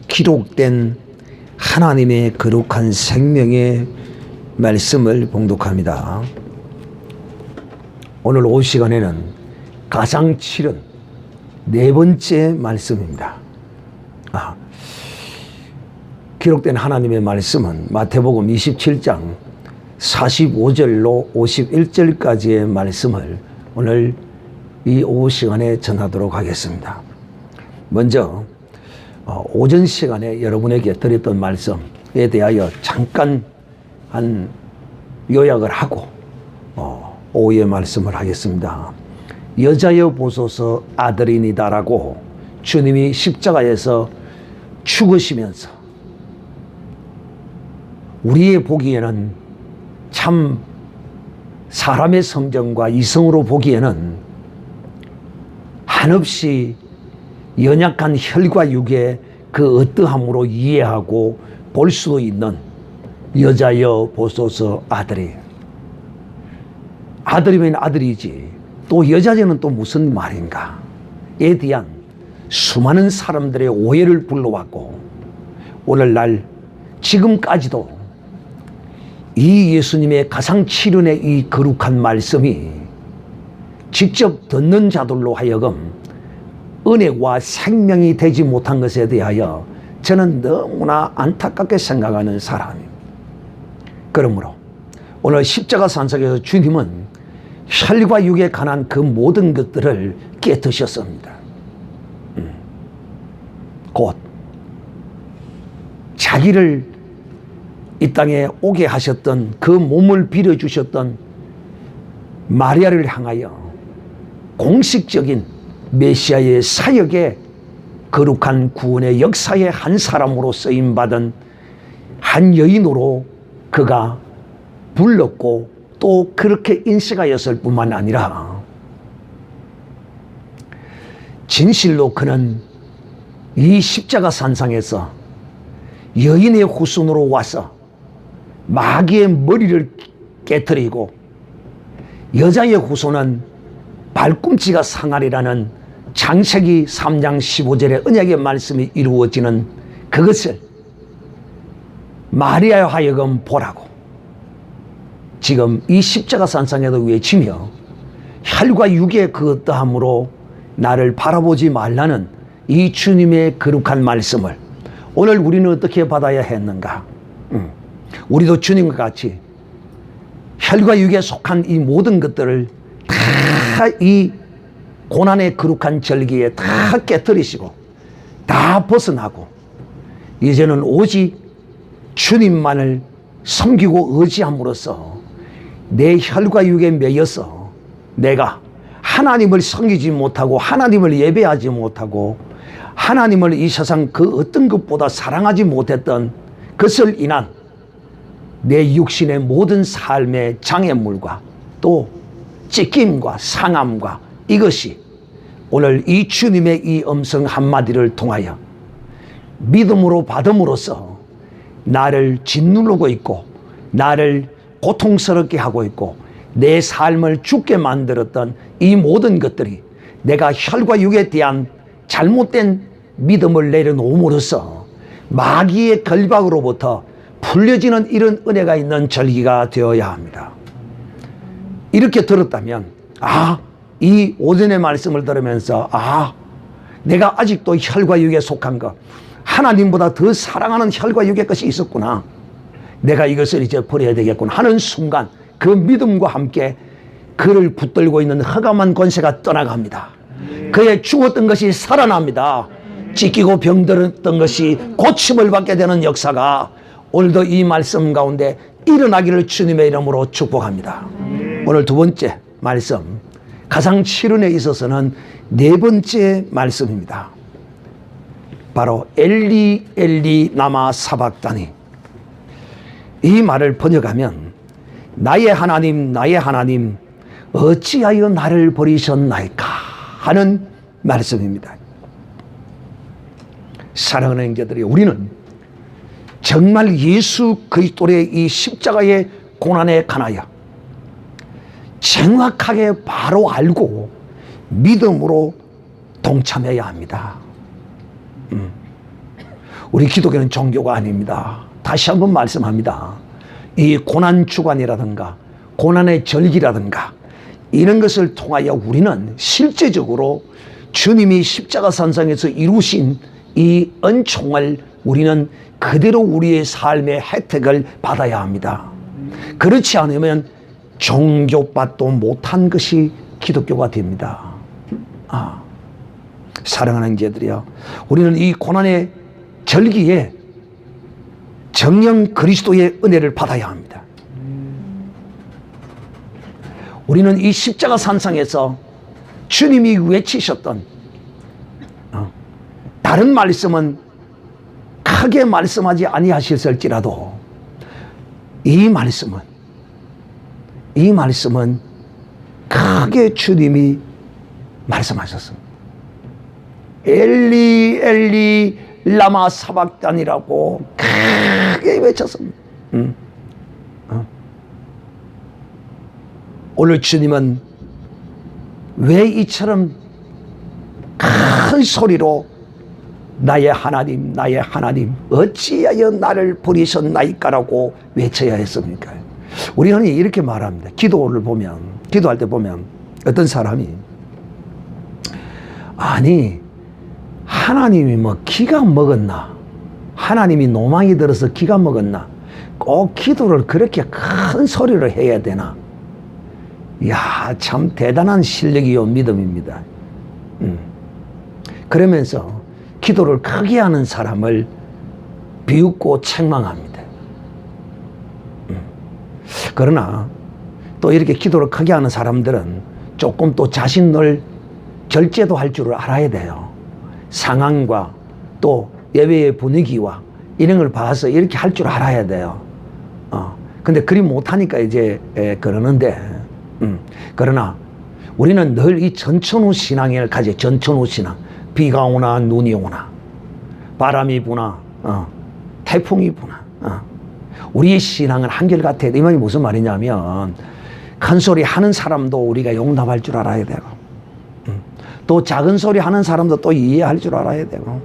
기록된 하나님의 거룩한 생명의 말씀을 봉독합니다. 오늘 오후 시간에는 가장 치른 네 번째 말씀입니다. 기록된 하나님의 말씀은 마태복음 27장 45절로 51절까지의 말씀을 오늘 이 오후 시간에 전하도록 하겠습니다. 먼저 오전 시간에 여러분에게 드렸던 말씀에 대하여 잠깐 한 요약을 하고 오후에 말씀을 하겠습니다. 여자여 보소서 아들이니다라고 주님이 십자가에서 죽으시면서 우리의 보기에는 참 사람의 성정과 이성으로 보기에는 한없이 연약한 혈과 육의 그 어떠함으로 이해하고 볼 수도 있는 여자여 보소서 아들이면 아들이지 또 여자여는 또 무슨 말인가에 대한 수많은 사람들의 오해를 불러왔고 오늘날 지금까지도 이 예수님의 가상칠언의 이 거룩한 말씀이 직접 듣는 자들로 하여금 은혜와 생명이 되지 못한 것에 대하여 저는 너무나 안타깝게 생각하는 사람입니다. 그러므로 오늘 십자가 산상에서 주님은 혈과 육에 관한 그 모든 것들을 깨뜨셨습니다. 곧 자기를 이 땅에 오게 하셨던 그 몸을 빌어주셨던 마리아를 향하여 공식적인 메시아의 사역의 거룩한 구원의 역사의 한 사람으로 쓰임받은 한 여인으로 그가 불렀고 또 그렇게 인식하였을 뿐만 아니라 진실로 그는 이 십자가 산상에서 여인의 후손으로 와서 마귀의 머리를 깨뜨리고 여자의 후손은 발꿈치가 상하리라는 창세기 3장 15절의 언약의 말씀이 이루어지는 그것을 마리아여 하여금 보라고 지금 이 십자가 산상에도 외치며 혈과 육의 그 어떠함으로 나를 바라보지 말라는 이 주님의 거룩한 말씀을 오늘 우리는 어떻게 받아야 했는가? 우리도 주님과 같이 혈과 육에 속한 이 모든 것들을 다 이 고난의 거룩한 절기에 다 깨뜨리시고 다 벗어나고 이제는 오직 주님만을 섬기고 의지함으로써 내 혈과 육에 매여서 내가 하나님을 섬기지 못하고 하나님을 예배하지 못하고 하나님을 이 세상 그 어떤 것보다 사랑하지 못했던 것을 인한 내 육신의 모든 삶의 장애물과 또 찢김과 상함과 이것이 오늘 이 주님의 이 음성 한마디를 통하여 믿음으로 받음으로써 나를 짓누르고 있고 나를 고통스럽게 하고 있고 내 삶을 죽게 만들었던 이 모든 것들이 내가 혈과 육에 대한 잘못된 믿음을 내려놓음으로써 마귀의 결박으로부터 풀려지는 이런 은혜가 있는 절기가 되어야 합니다. 이렇게 들었다면 이 오전의 말씀을 들으면서 내가 아직도 혈과 육에 속한 것 하나님보다 더 사랑하는 혈과 육의 것이 있었구나. 내가 이것을 이제 버려야 되겠구나 하는 순간 그 믿음과 함께 그를 붙들고 있는 흑암한 권세가 떠나갑니다. 그의 죽었던 것이 살아납니다. 찢기고 병들었던 것이 고침을 받게 되는 역사가 오늘도 이 말씀 가운데 일어나기를 주님의 이름으로 축복합니다. 오늘 두 번째 말씀 가상칠언에 있어서는 네 번째 말씀입니다. 바로 엘리 엘리 라마 사박다니. 이 말을 번역하면 나의 하나님 어찌하여 나를 버리셨나이까 하는 말씀입니다. 사랑하는 형제들이 우리는 정말 예수 그리스도의 이 십자가의 고난에 관하여 정확하게 바로 알고 믿음으로 동참해야 합니다. 우리 기독교는 종교가 아닙니다. 다시 한번 말씀합니다. 이 고난 주간이라든가 고난의 절기라든가 이런 것을 통하여 우리는 실제적으로 주님이 십자가 산상에서 이루신 이 은총을 우리는 그대로 우리의 삶의 혜택을 받아야 합니다. 그렇지 않으면 종교받도 못한 것이 기독교가 됩니다. 사랑하는 형제들이여, 우리는 이 고난의 절기에 정령 그리스도의 은혜를 받아야 합니다. 우리는 이 십자가 산상에서 주님이 외치셨던 다른 말씀은 크게 말씀하지 아니하셨을지라도 이 말씀은 크게 주님이 말씀하셨습니다. 엘리 엘리 라마 사박단이라고 크게 외쳤습니다. 오늘 주님은 왜 이처럼 큰 소리로 나의 하나님 나의 하나님 어찌하여 나를 버리셨나이까라고 외쳐야 했습니까? 우리는 이렇게 말합니다. 기도할 때 보면 어떤 사람이 아니 하나님이 뭐 기가 먹었나, 하나님이 노망이 들어서 기가 먹었나, 꼭 기도를 그렇게 큰 소리로 해야 되나? 이야, 참 대단한 실력이요 믿음입니다. 그러면서 기도를 크게 하는 사람을 비웃고 책망합니다. 그러나 또 이렇게 기도를 크게 하는 사람들은 조금 또 자신을 절제도 할 줄을 알아야 돼요. 상황과 또 예배의 분위기와 이런 걸 봐서 이렇게 할 줄 알아야 돼요. 근데 그리 못하니까 이제 그러는데, 그러나 우리는 늘 이 전천후 신앙을 가져. 전천후 신앙. 비가 오나 눈이 오나 바람이 부나 태풍이 부나 우리의 신앙은 한결같아야 돼. 이 말이 무슨 말이냐면 큰 소리 하는 사람도 우리가 용납할 줄 알아야 되고 또 작은 소리 하는 사람도 또 이해할 줄 알아야 되고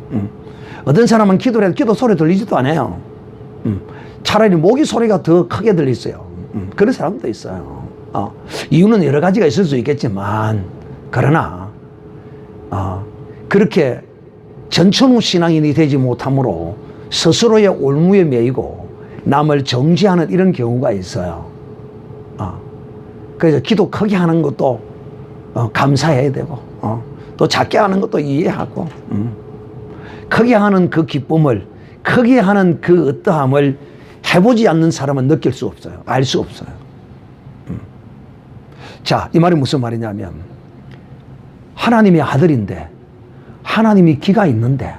어떤 사람은 기도를 해도 기도 소리 들리지도 않아요. 차라리 모기 소리가 더 크게 들리세요. 그런 사람도 있어요. 이유는 여러 가지가 있을 수 있겠지만 그러나 그렇게 전천후 신앙인이 되지 못함으로 스스로의 올무에 매이고 남을 정죄하는 이런 경우가 있어요. 그래서 기도 크게 하는 것도 감사해야 되고 또 작게 하는 것도 이해하고 크게 하는 그 기쁨을, 크게 하는 그 어떠함을 해보지 않는 사람은 느낄 수 없어요. 알 수 없어요. 자, 이 말이 무슨 말이냐면 하나님의 아들인데 하나님이 기가 있는데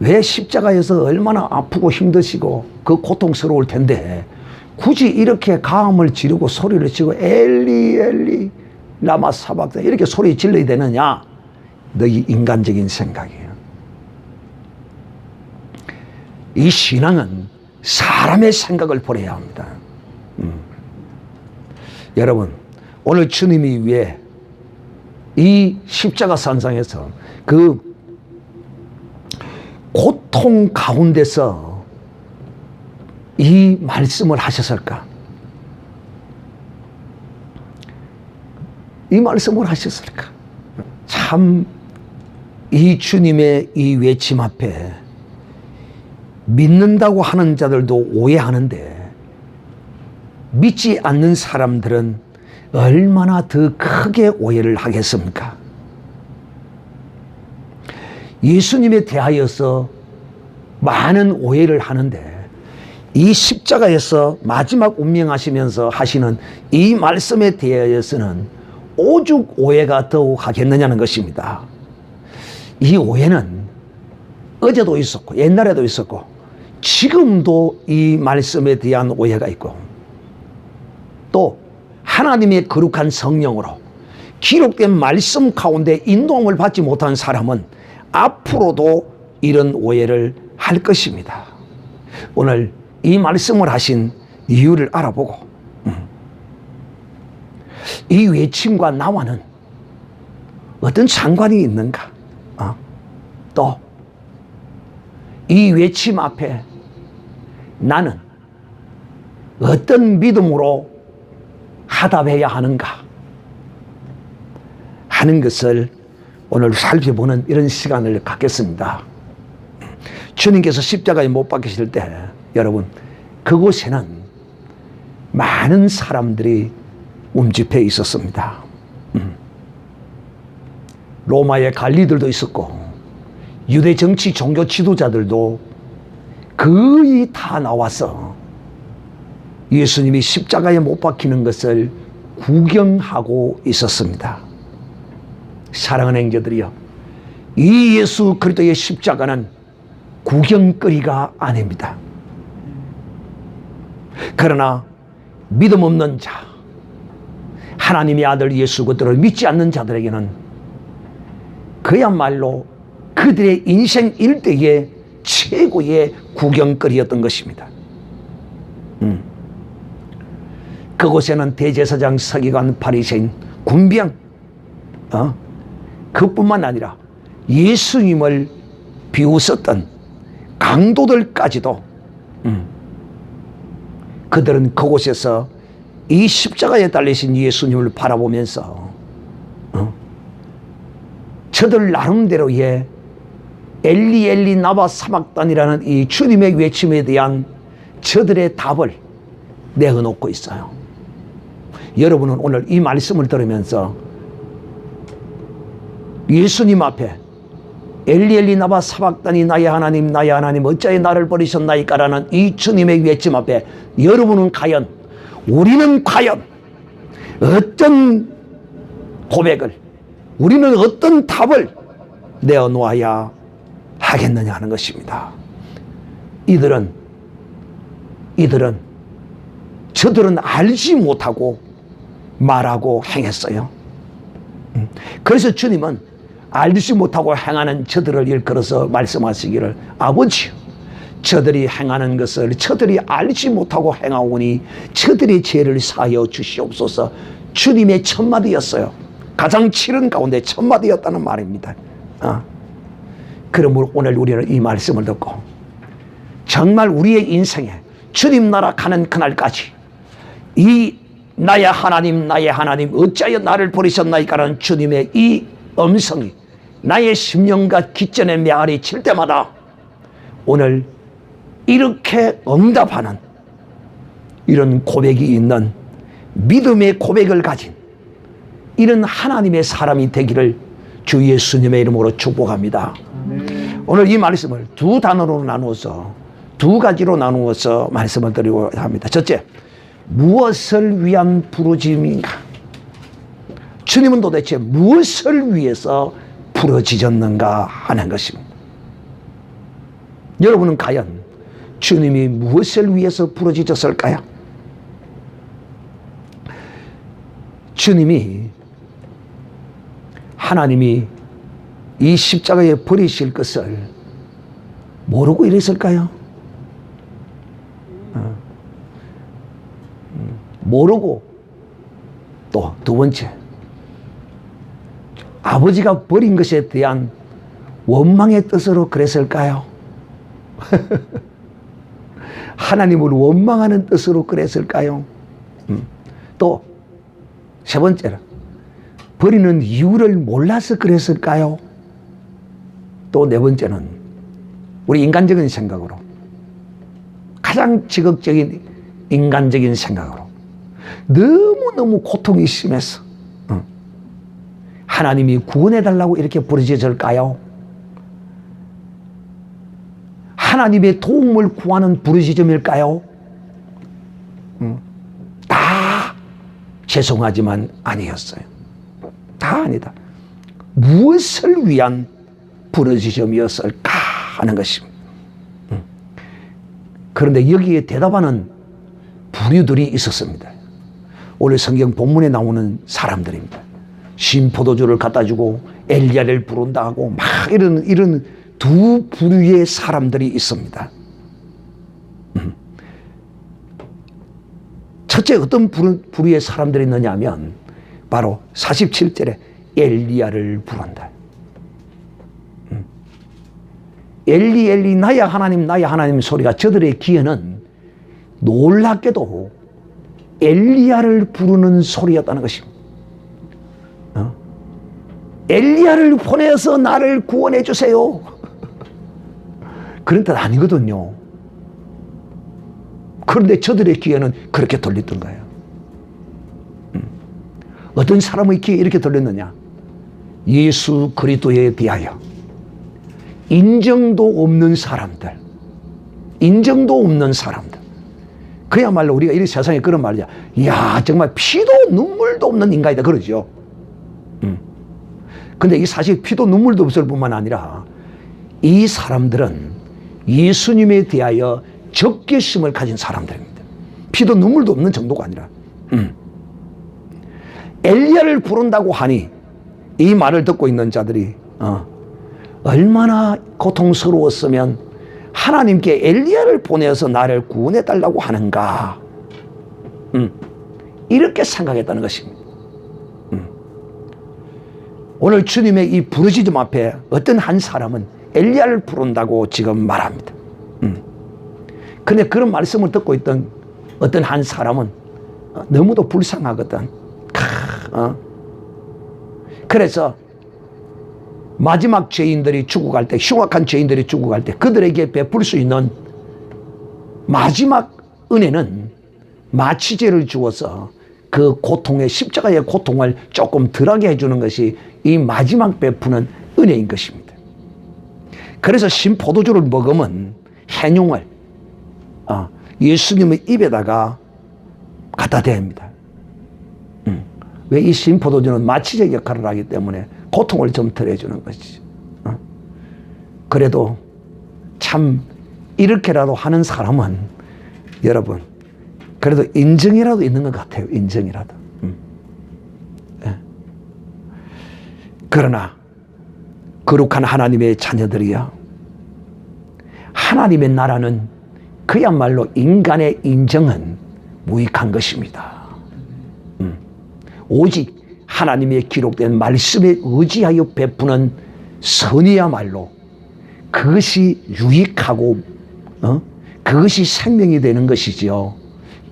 왜 십자가에서 얼마나 아프고 힘드시고 그 고통스러울 텐데 굳이 이렇게 가음을 지르고 소리를 지르고 엘리 엘리 라마 사박단 이렇게 소리 질러야 되느냐? 너희 인간적인 생각이에요. 이 신앙은 사람의 생각을 버려야 합니다. 여러분, 오늘 주님이 왜 이 십자가 산상에서 그 고통 가운데서 이 말씀을 하셨을까? 이 말씀을 하셨을까? 참 이 주님의 이 외침 앞에 믿는다고 하는 자들도 오해하는데 믿지 않는 사람들은 얼마나 더 크게 오해를 하겠습니까? 예수님에 대하여서 많은 오해를 하는데 이 십자가에서 마지막 운명하시면서 하시는 이 말씀에 대하여서는 오죽 오해가 더욱 하겠느냐는 것입니다. 이 오해는 어제도 있었고 옛날에도 있었고 지금도 이 말씀에 대한 오해가 있고 또 하나님의 거룩한 성령으로 기록된 말씀 가운데 인도함을 받지 못한 사람은 앞으로도 이런 오해를 할 것입니다. 오늘 이 말씀을 하신 이유를 알아보고 이 외침과 나와는 어떤 상관이 있는가? 또 이 외침 앞에 나는 어떤 믿음으로 하답해야 하는가 하는 것을 오늘 살펴보는 이런 시간을 갖겠습니다. 주님께서 십자가에 못 박히실 때 여러분 그곳에는 많은 사람들이 움집해 있었습니다. 로마의 관리들도 있었고 유대 정치 종교 지도자들도 거의 다 나와서 예수님이 십자가에 못 박히는 것을 구경하고 있었습니다. 사랑하는 형제들이여, 이 예수 그리스도의 십자가는 구경거리가 아닙니다. 그러나 믿음 없는 자, 하나님의 아들 예수 그리스도를 믿지 않는 자들에게는 그야말로 그들의 인생 일대의 최고의 구경거리였던 것입니다. 그곳에는 대제사장, 서기관, 바리새인, 군병, 그뿐만 아니라 예수님을 비웃었던 강도들까지도 그들은 그곳에서 이 십자가에 달리신 예수님을 바라보면서 저들 나름대로의 엘리 엘리 나바 사막단이라는 이 주님의 외침에 대한 저들의 답을 내어놓고 있어요. 여러분은 오늘 이 말씀을 들으면서 예수님 앞에 엘리 엘리 나바 사박단이 나의 하나님 어찌하여 나를 버리셨나이까라는 이 주님의 외침 앞에 여러분은 과연, 우리는 과연 어떤 고백을, 우리는 어떤 답을 내어놓아야 하겠느냐 하는 것입니다. 저들은 알지 못하고 말하고 행했어요. 그래서 주님은 알지 못하고 행하는 저들을 일컬어서 말씀하시기를, 아버지요, 저들이 행하는 것을 저들이 알지 못하고 행하오니 저들의 죄를 사하여 주시옵소서. 주님의 첫 마디였어요. 가장 치른 가운데 첫 마디였다는 말입니다. 그러므로 오늘 우리는 이 말씀을 듣고 정말 우리의 인생에 주님 나라 가는 그날까지 이 나의 하나님 어찌하여 나를 버리셨나이까라는 주님의 이 음성이 나의 심령과 깃전에 메아리 칠 때마다 오늘 이렇게 응답하는 이런 고백이 있는 믿음의 고백을 가진 이런 하나님의 사람이 되기를 주 예수님의 이름으로 축복합니다. 오늘 이 말씀을 두 단어로 나누어서, 두 가지로 나누어서 말씀을 드리고 합니다. 첫째, 무엇을 위한 부르짖음인가? 주님은 도대체 무엇을 위해서 부르짖었는가 하는 것입니다. 여러분은 과연 주님이 무엇을 위해서 부르짖었을까요? 주님이, 하나님이 이 십자가에 버리실 것을 모르고 이랬을까요? 모르고, 또 두 번째, 아버지가 버린 것에 대한 원망의 뜻으로 그랬을까요? 하나님을 원망하는 뜻으로 그랬을까요? 또 세 번째로, 버리는 이유를 몰라서 그랬을까요? 또 네 번째는 우리 인간적인 생각으로, 가장 지극적인 인간적인 생각으로 너무너무 고통이 심해서 하나님이 구원해달라고 이렇게 부르짖을까요? 하나님의 도움을 구하는 부르짖음일까요? 다 죄송하지만 아니었어요. 다 아니다. 무엇을 위한 부르짖음이었을까 하는 것입니다. 그런데 여기에 대답하는 부류들이 있었습니다. 오늘 성경 본문에 나오는 사람들입니다. 신포도주를 갖다 주고 엘리야를 부른다 하고 막 이런 두 부류의 사람들이 있습니다. 첫째, 어떤 부류의 사람들이 있느냐 하면 바로 47절에 엘리야를 부른다. 엘리 엘리 나야 하나님 소리가 저들의 귀에는 놀랍게도 엘리야를 부르는 소리였다는 것입니다. 엘리야를 보내서 나를 구원해 주세요. 그런 뜻 아니거든요. 그런데 저들의 귀에는 그렇게 들렸던 거예요. 어떤 사람의 귀에 이렇게 들렸느냐? 예수 그리스도에 대하여 인정도 없는 사람들, 그야말로 우리가 이 세상에 그런 말이야. 야, 정말 피도 눈물도 없는 인간이다 그러죠. 근데 이 사실 피도 눈물도 없을 뿐만 아니라 이 사람들은 예수님에 대하여 적개심을 가진 사람들입니다. 피도 눈물도 없는 정도가 아니라. 엘리야를 부른다고 하니 이 말을 듣고 있는 자들이 얼마나 고통스러웠으면 하나님께 엘리야를 보내서 나를 구원해 달라고 하는가. 이렇게 생각했다는 것입니다. 오늘 주님의 이 부르짖음 앞에 어떤 한 사람은 엘리야를 부른다고 지금 말합니다. 그런데 그런 말씀을 듣고 있던 어떤 한 사람은 너무도 불쌍하거든. 그래서 마지막 죄인들이 죽어갈 때, 흉악한 죄인들이 죽어갈 때 그들에게 베풀 수 있는 마지막 은혜는 마취제를 주어서 그 고통의 십자가의 고통을 조금 덜하게 해주는 것이 이 마지막 베푸는 은혜인 것입니다. 그래서 신포도주를 먹으면 해뇽을 예수님의 입에다가 갖다 댑니다. 왜 이 신포도주는 마취제 역할을 하기 때문에 고통을 좀 덜해주는 것이죠. 그래도 참 이렇게라도 하는 사람은 여러분 그래도 인정이라도 있는 것 같아요. 인정이라도. 그러나 거룩한 하나님의 자녀들이여, 하나님의 나라는 그야말로 인간의 인정은 무익한 것입니다. 오직 하나님의 기록된 말씀에 의지하여 베푸는 선이야말로 그것이 유익하고 그것이 생명이 되는 것이지요.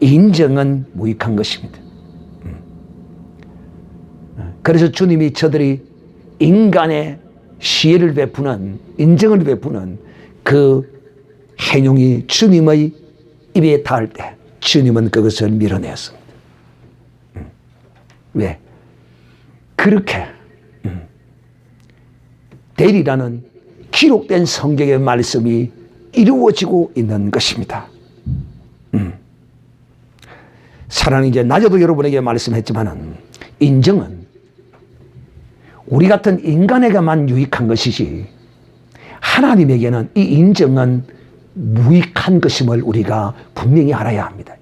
인정은 무익한 것입니다. 그래서 주님이 저들이 인간의 시혜를 베푸는, 인정을 베푸는 그 해뇽이 주님의 입에 닿을 때 주님은 그것을 밀어내었습니다. 왜? 그렇게 되리라는 기록된 성경의 말씀이 이루어지고 있는 것입니다. 사랑하는 이제 낮에도 여러분에게 말씀했지만은 인정은 우리 같은 인간에게만 유익한 것이지 하나님에게는 이 인정은 무익한 것임을 우리가 분명히 알아야 합니다.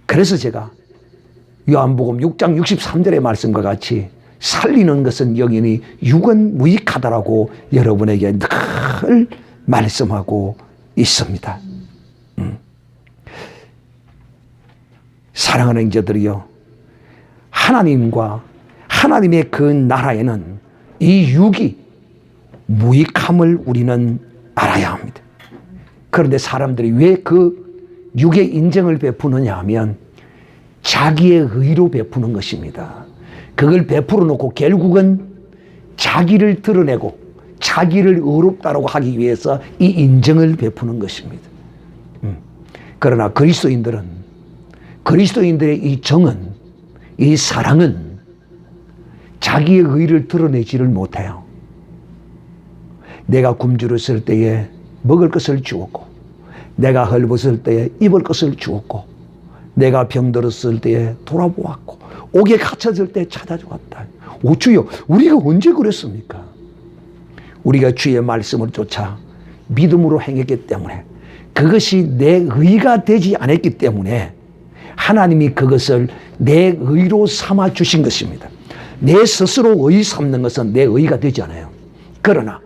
그래서 제가 요한복음 6장 63절의 말씀과 같이 살리는 것은 영이니 육은 무익하다라고 여러분에게 늘 말씀하고 있습니다. 사랑하는 형제들이여, 하나님과 하나님의 그 나라에는 이 육이 무익함을 우리는 알아야 합니다. 그런데 사람들이 왜 그 육의 인정을 베푸느냐 하면 자기의 의로 베푸는 것입니다. 그걸 베풀어 놓고 결국은 자기를 드러내고 자기를 의롭다라고 하기 위해서 이 인정을 베푸는 것입니다. 그러나 그리스도인들의 이 정은, 이 사랑은 자기의 의를 드러내지를 못해요. 내가 굶주렸을 때에 먹을 것을 주었고, 내가 헐벗을 때에 입을 것을 주었고, 내가 병들었을 때에 돌아보았고, 옥에 갇혔을 때 찾아주었다. 오 주여, 우리가 언제 그랬습니까? 우리가 주의 말씀을 쫓아 믿음으로 행했기 때문에, 그것이 내 의가 되지 않았기 때문에 하나님이 그것을 내 의로 삼아 주신 것입니다. 내 스스로 의 삼는 것은 내 의가 되지 않아요. 그러나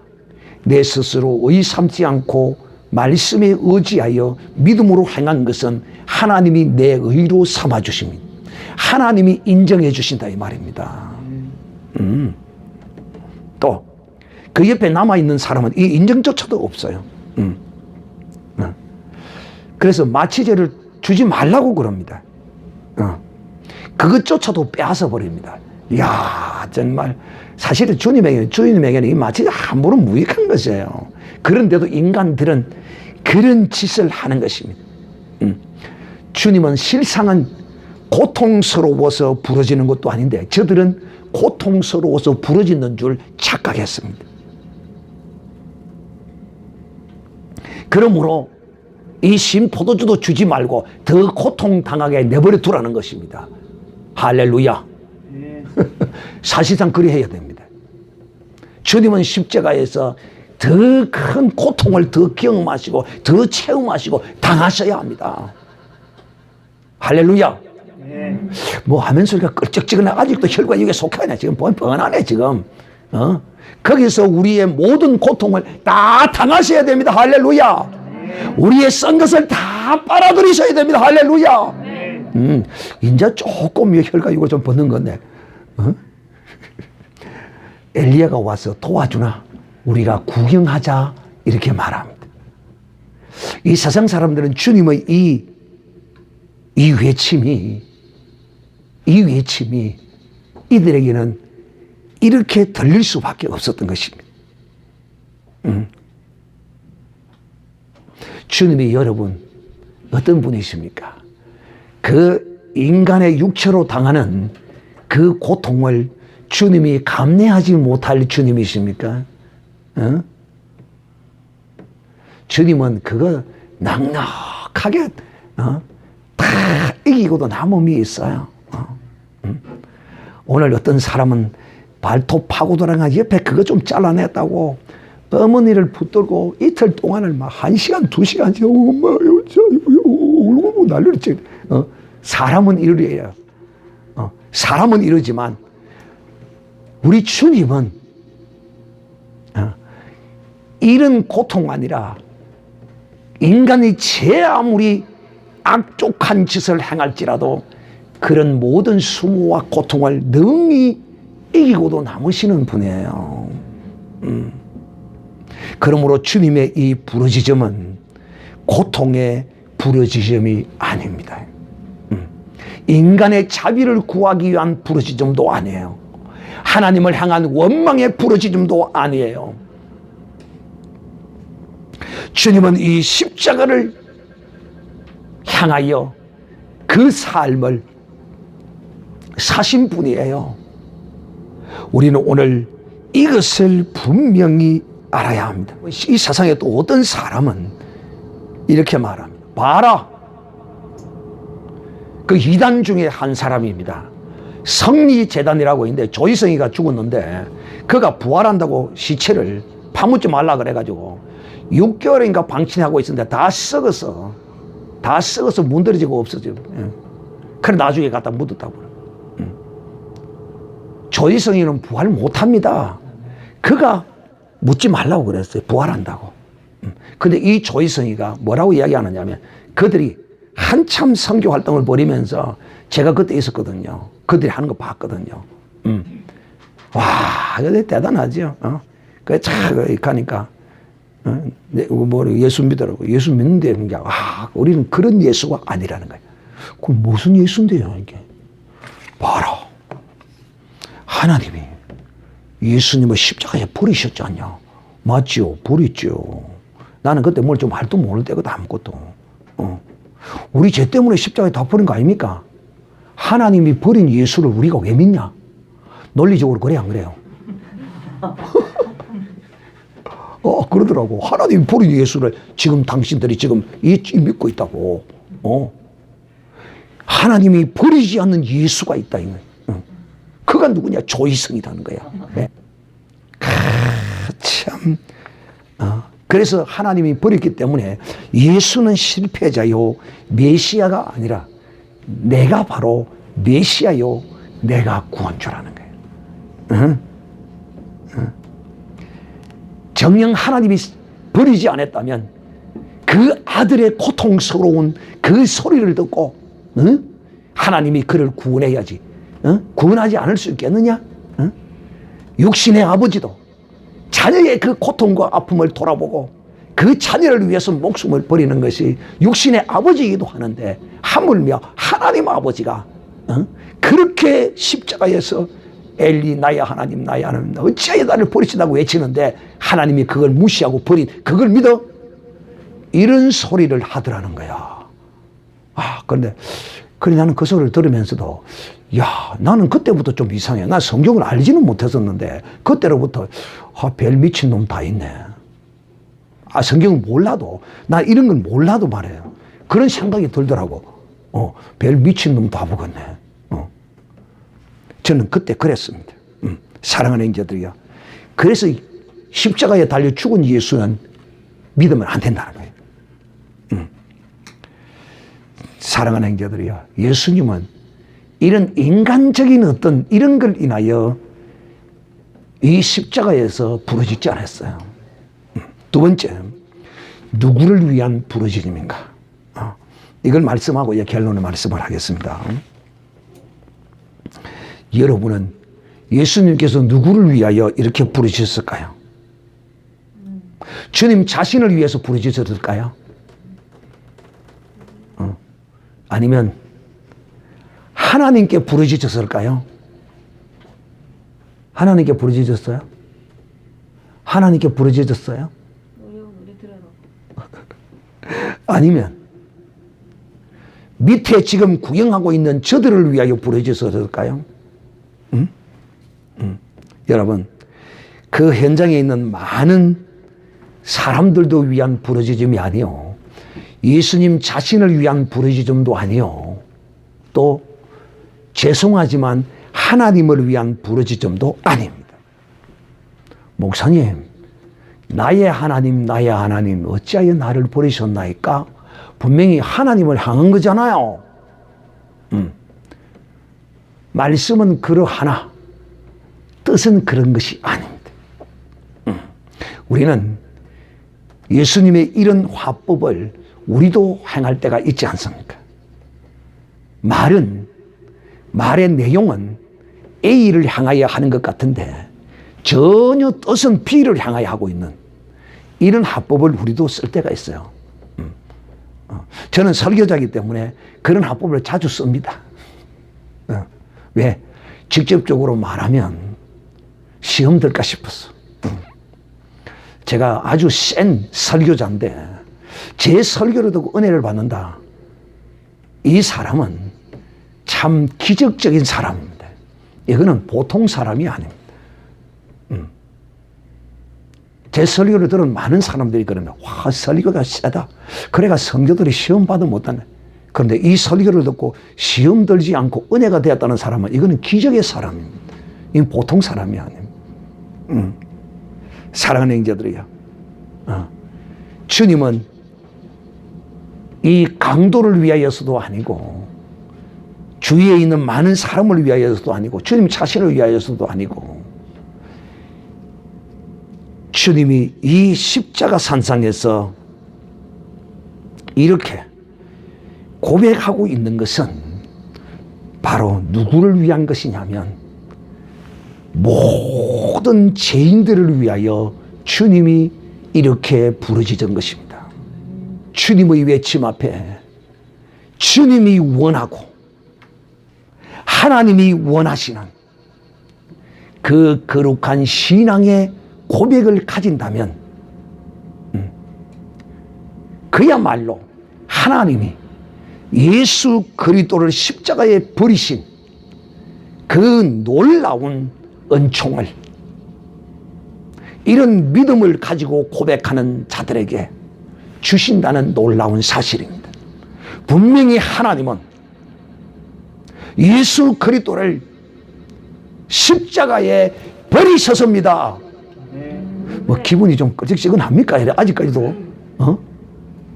내 스스로 의 삼지 않고 말씀에 의지하여 믿음으로 행한 것은 하나님이 내 의로 삼아 주십니다. 하나님이 인정해 주신다 이 말입니다. 또 그 옆에 남아있는 사람은 이 인정조차도 없어요. 그래서 마취제를 주지 말라고 그럽니다. 그것조차도 빼앗아 버립니다. 이야, 정말 사실은 주님에게는 이 마취제 함부로 무익한 것이에요. 그런데도 인간들은 그런 짓을 하는 것입니다. 주님은 실상은 고통스러워서 부러지는 것도 아닌데 저들은 고통스러워서 부러지는 줄 착각했습니다. 그러므로 이 신 포도주도 주지 말고 더 고통당하게 내버려 두라는 것입니다. 할렐루야. 사실상 그리해야 됩니다. 주님은 십자가에서 더 큰 고통을 더 경험하시고 더 체험하시고 당하셔야 합니다. 할렐루야. 뭐 하면 소리가 끌적지근해. 아직도 혈과 육에 속하냐. 지금 뻔뻔하네 지금. 거기서 우리의 모든 고통을 다 당하셔야 됩니다. 할렐루야. 우리의 쓴 것을 다 빨아들이셔야 됩니다. 할렐루야. 이제 조금 혈과 육을 좀 벗는 건데 엘리야가 와서 도와주나 우리가 구경하자 이렇게 말합니다. 이 세상 사람들은 주님의 이 외침이 이들에게는 이렇게 들릴 수밖에 없었던 것입니다. 주님이 여러분 어떤 분이십니까? 그 인간의 육체로 당하는 그 고통을 주님이 감내하지 못할 주님이십니까? 주님은 그거 넉넉하게 다 이기고도 남음이 있어요. 오늘 어떤 사람은 발톱 파고 돌아가 옆에 그거 좀 잘라냈다고 어머니를 붙들고 이틀 동안을 막 1시간, 2시간씩 엄마 울고 난리를 치. 사람은 이러래요. 사람은 이러지만 우리 주님은 이런 고통 아니라 인간이 제 아무리 악족한 짓을 행할지라도 그런 모든 수모와 고통을 능히 이기고도 남으시는 분이에요. 그러므로 주님의 이 부르짖음은 고통의 부르짖음이 아닙니다. 인간의 자비를 구하기 위한 부르짖음도 아니에요. 하나님을 향한 원망의 부르짖음도 아니에요. 주님은 이 십자가를 향하여 그 삶을 사신 분이에요. 우리는 오늘 이것을 분명히 알아야 합니다. 이 세상에 또 어떤 사람은 이렇게 말합니다. 봐라. 그 이단 중에 한 사람입니다. 성리재단이라고 있는데 조이성이가 죽었는데 그가 부활한다고 시체를 파묻지 말라 그래가지고 6개월인가 방치하고 있었는데 다 썩어서 문드러지고 없어지고. 그래 나중에 갖다 묻었다고. 조이성이는 부활 못합니다. 그가 묻지 말라고 그랬어요. 부활한다고. 근데 이 조이성이가 뭐라고 이야기하느냐면 그들이 한참 선교 활동을 벌이면서 제가 그때 있었거든요. 그들이 하는 거 봤거든요. 와, 이거 대단하죠. 그래, 참, 가니까. 예수 믿으라고. 예수 믿는데, 우리는 그런 예수가 아니라는 거예요. 그럼 무슨 예수인데요, 이게? 봐라. 하나님이 예수님을 십자가에 버리셨지 않냐? 맞죠? 버렸죠. 나는 그때 뭘 좀 할도 모를 때거든, 아무것도. 우리 죄 때문에 십자가에 다 버린 거 아닙니까? 하나님이 버린 예수를 우리가 왜 믿냐? 논리적으로 그래, 안 그래요? 그러더라고. 하나님이 버린 예수를 지금 당신들이 지금 믿고 있다고. 하나님이 버리지 않는 예수가 있다, 이거. 그가 누구냐? 조이성이라는 거야. 네. 참. 그래서 하나님이 버렸기 때문에 예수는 실패자요, 메시아가 아니라 내가 바로 메시아요, 내가 구원주라는 거예요. 정녕 하나님이 버리지 않았다면 그 아들의 고통스러운 그 소리를 듣고 하나님이 그를 구원해야지. 구원하지 않을 수 있겠느냐? 육신의 아버지도 자녀의 그 고통과 아픔을 돌아보고 그 자녀를 위해서 목숨을 버리는 것이 육신의 아버지이기도 하는데, 하물며 하나님 아버지가 그렇게 십자가에서 엘리 나의 하나님 나의 하나님 어찌하여 나를 버리신다고 외치는데 하나님이 그걸 무시하고 버린 그걸 믿어? 이런 소리를 하더라는 거야. 그런데 나는 그 소리를 들으면서도 나는 그때부터 좀 이상해. 나 성경을 알지는 못했었는데 그때로부터 별 미친놈 다 있네. 성경을 몰라도, 나 이런 건 몰라도 말해요. 그런 생각이 들더라고. 별 미친놈 다 보겠네. 저는 그때 그랬습니다. 사랑하는 형제들이요. 그래서 십자가에 달려 죽은 예수는 믿으면 안 된다는 거예요. 사랑하는 형제들이요. 예수님은 이런 인간적인 어떤 이런 걸 인하여 이 십자가에서 부르짖지 않았어요. 두 번째, 누구를 위한 부르짖음인가? 이걸 말씀하고 결론의 말씀을 하겠습니다. 여러분은 예수님께서 누구를 위하여 이렇게 부르짖었을까요? 주님 자신을 위해서 부르짖었을까요? 아니면 하나님께 부르짖었을까요? 하나님께 부르짖었어요? 하나님께 부르짖었어요? 아니면 밑에 지금 구경하고 있는 저들을 위하여 부르짖었을까요? 여러분, 그 현장에 있는 많은 사람들도 위한 부르짖음이 아니요, 예수님 자신을 위한 부르짖음도 아니요, 또 죄송하지만 하나님을 위한 부르짖음도 아닙니다. 목사님, 나의 하나님 나의 하나님 어찌하여 나를 버리셨나이까? 분명히 하나님을 향한 거잖아요. 말씀은 그러하나 뜻은 그런 것이 아닙니다. 우리는 예수님의 이런 화법을 우리도 행할 때가 있지 않습니까? 말의 내용은 A를 향하여 하는 것 같은데 전혀 뜻은 B를 향하여 하고 있는 이런 화법을 우리도 쓸 때가 있어요. 저는 설교자이기 때문에 그런 화법을 자주 씁니다. 왜? 직접적으로 말하면 시험 들까 싶었어. 제가 아주 센 설교자인데 제 설교를 듣고 은혜를 받는다. 이 사람은 참 기적적인 사람입니다. 이거는 보통 사람이 아닙니다. 제 설교를 들은 많은 사람들이 그러면 와, 설교가 세다. 그래가 성도들이 시험 받아 못하네. 그런데 이 설교를 듣고 시험 들지 않고 은혜가 되었다는 사람은 이거는 기적의 사람입니다. 이건 보통 사람이 아닙니다. 사랑하는 형제들이요. 주님은 이 강도를 위하여서도 아니고 주위에 있는 많은 사람을 위하여서도 아니고 주님 자신을 위하여서도 아니고 주님이 이 십자가 산상에서 이렇게 고백하고 있는 것은 바로 누구를 위한 것이냐면 모든 죄인들을 위하여 주님이 이렇게 부르짖은 것입니다. 주님의 외침 앞에 주님이 원하고 하나님이 원하시는 그 거룩한 신앙의 고백을 가진다면 그야말로 하나님이 예수 그리스도를 십자가에 버리신 그 놀라운 은총을 이런 믿음을 가지고 고백하는 자들에게 주신다는 놀라운 사실입니다. 분명히 하나님은 예수 그리스도를 십자가에 버리셨습니다. 뭐 기분이 좀 끄적끄적합니까? 아직까지도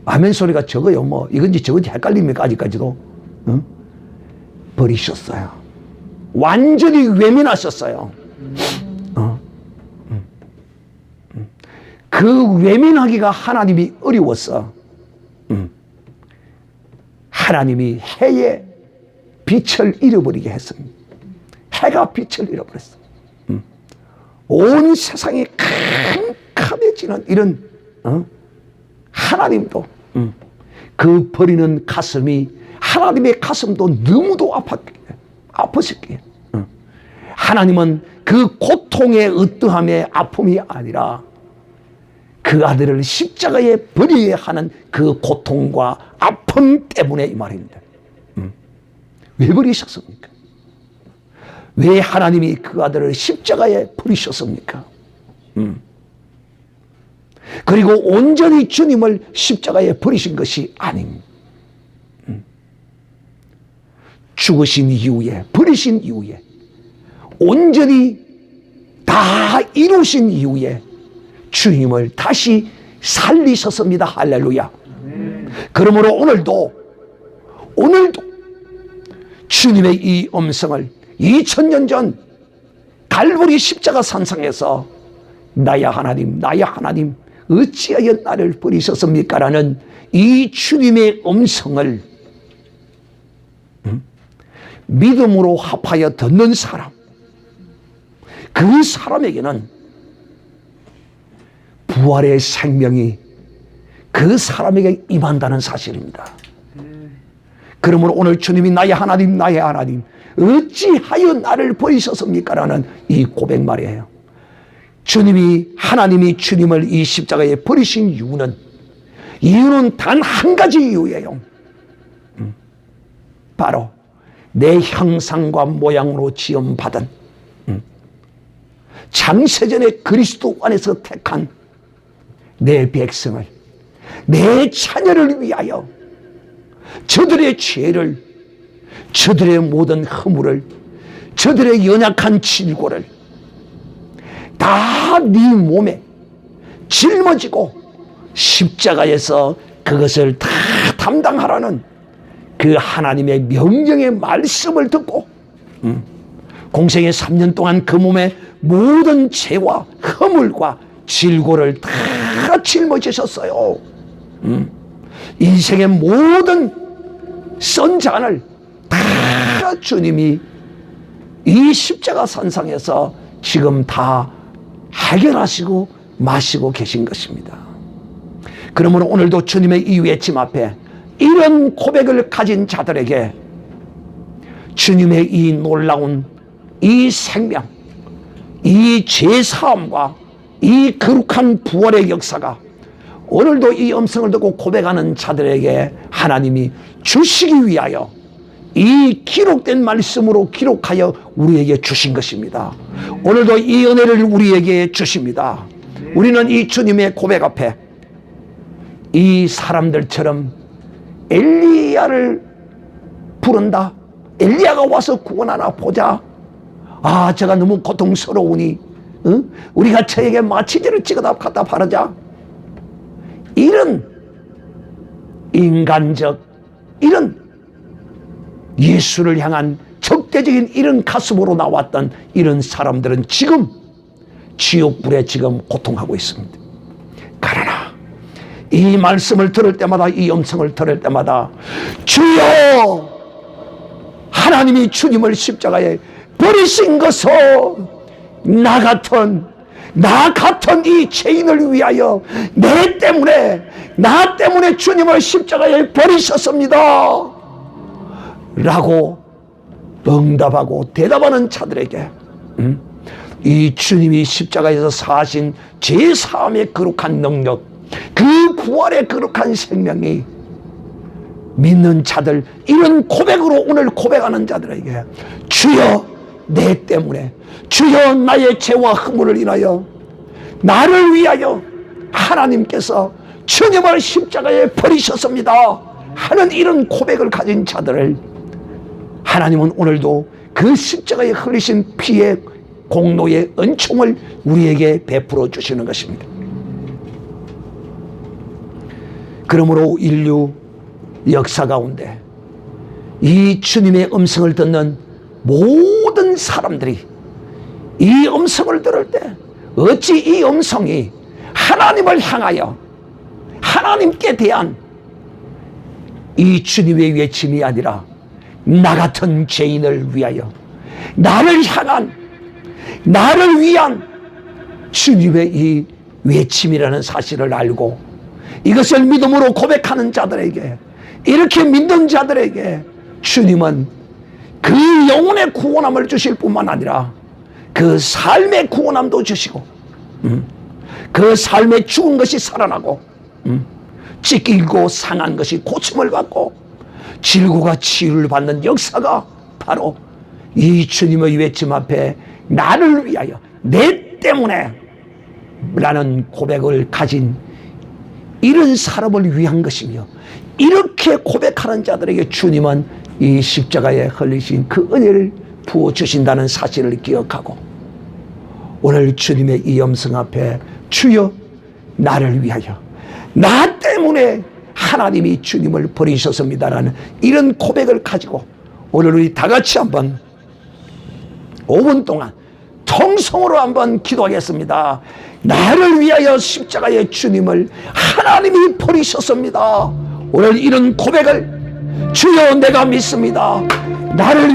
아멘 소리가 적어요. 뭐 이건지 저건지 헷갈립니까? 아직까지도 버리셨어요. 완전히 외면하셨어요. 그 외면하기가 하나님이 어려웠어. 하나님이 해의 빛을 잃어버리게 했습니다. 해가 빛을 잃어버렸어. 온 세상이 캄캄해지는 이런 하나님도 그 버리는 가슴이 하나님의 가슴도 너무도 아팠기에 하나님은 그 고통의 어떠함의 아픔이 아니라 그 아들을 십자가에 버려야 하는 그 고통과 아픔 때문에 이 말입니다. 왜 버리셨습니까? 왜 하나님이 그 아들을 십자가에 버리셨습니까? 그리고 온전히 주님을 십자가에 버리신 것이 아닙니다. 죽으신 이후에, 버리신 이후에, 온전히 다 이루신 이후에 주님을 다시 살리셨습니다. 할렐루야. 그러므로 오늘도 주님의 이 음성을 2000년 전 갈보리 십자가 산상에서 나야 하나님 어찌하여 나를 버리셨습니까? 라는 이 주님의 음성을 믿음으로 합하여 듣는 사람, 그 사람에게는 부활의 생명이 그 사람에게 임한다는 사실입니다. 그러므로 오늘 주님이 나의 하나님 어찌하여 나를 버리셨습니까? 라는 이 고백 말이에요. 하나님이 주님을 이 십자가에 버리신 이유는 단 한 가지 이유예요. 바로 내 형상과 모양으로 지음받은 창세전에 그리스도 안에서 택한 내 백성을, 내 자녀를 위하여 저들의 죄를, 저들의 모든 허물을, 저들의 연약한 질고를 다 네 몸에 짊어지고 십자가에서 그것을 다 담당하라는 그 하나님의 명령의 말씀을 듣고 공생의 3년 동안 그 몸에 모든 죄와 허물과 질고를 다 짊어지셨어요. 인생의 모든 선잔을 다 주님이 이 십자가 산상에서 지금 다 해결하시고 마시고 계신 것입니다. 그러므로 오늘도 주님의 이 외침 앞에 이런 고백을 가진 자들에게 주님의 이 놀라운 이 생명, 이 죄사함과 이 거룩한 부활의 역사가 오늘도 이 음성을 듣고 고백하는 자들에게 하나님이 주시기 위하여 이 기록된 말씀으로 기록하여 우리에게 주신 것입니다. 오늘도 이 은혜를 우리에게 주십니다. 우리는 이 주님의 고백 앞에 이 사람들처럼 엘리야를 부른다, 엘리야가 와서 구원하나 보자, 제가 너무 고통스러우니 우리가 저에게 마취제를 찍어다 갖다 바르자, 이런 인간적, 이런 예수를 향한 적대적인 이런 가슴으로 나왔던 이런 사람들은 지금 지옥불에 지금 고통하고 있습니다. 그러나 이 말씀을 들을 때마다, 이 음성을 들을 때마다 주여, 하나님이 주님을 십자가에 버리신 것은 나 같은 이 죄인을 위하여 나 때문에 주님을 십자가에 버리셨습니다 라고 응답하고 대답하는 자들에게 이 주님이 십자가에서 사신 제사함의 거룩한 능력, 그 부활의 거룩한 생명이 믿는 자들, 이런 고백으로 오늘 고백하는 자들에게 주여, 내 때문에, 주여, 나의 죄와 허물을 인하여 나를 위하여 하나님께서 주님을 십자가에 버리셨습니다 하는 이런 고백을 가진 자들을 하나님은 오늘도 그 십자가에 흘리신 피의 공로의 은총을 우리에게 베풀어 주시는 것입니다. 그러므로 인류 역사 가운데 이 주님의 음성을 듣는 모든 사람들이 이 음성을 들을 때 어찌 이 음성이 하나님을 향하여, 하나님께 대한 이 주님의 외침이 아니라 나 같은 죄인을 위하여, 나를 향한, 나를 위한 주님의 이 외침이라는 사실을 알고 이것을 믿음으로 고백하는 자들에게, 이렇게 믿는 자들에게 주님은 그 영혼의 구원함을 주실 뿐만 아니라 그 삶의 구원함도 주시고, 그 삶에 죽은 것이 살아나고, 찢기고 상한 것이 고침을 받고 질고가 치유를 받는 역사가 바로 이 주님의 외침 앞에 나를 위하여, 내 때문에 라는 고백을 가진 이런 사람을 위한 것이며, 이렇게 고백하는 자들에게 주님은 이 십자가에 흘리신 그 은혜를 부어주신다는 사실을 기억하고, 오늘 주님의 이 음성 앞에 주여 나를 위하여, 나 때문에 하나님이 주님을 버리셨습니다라는 이런 고백을 가지고 오늘 우리 다 같이 한번 5분 동안 통성으로 한번 기도하겠습니다. 나를 위하여 십자가의 주님을 하나님이 버리셨습니다. 오늘 이런 고백을 주여 내가 믿습니다. 나를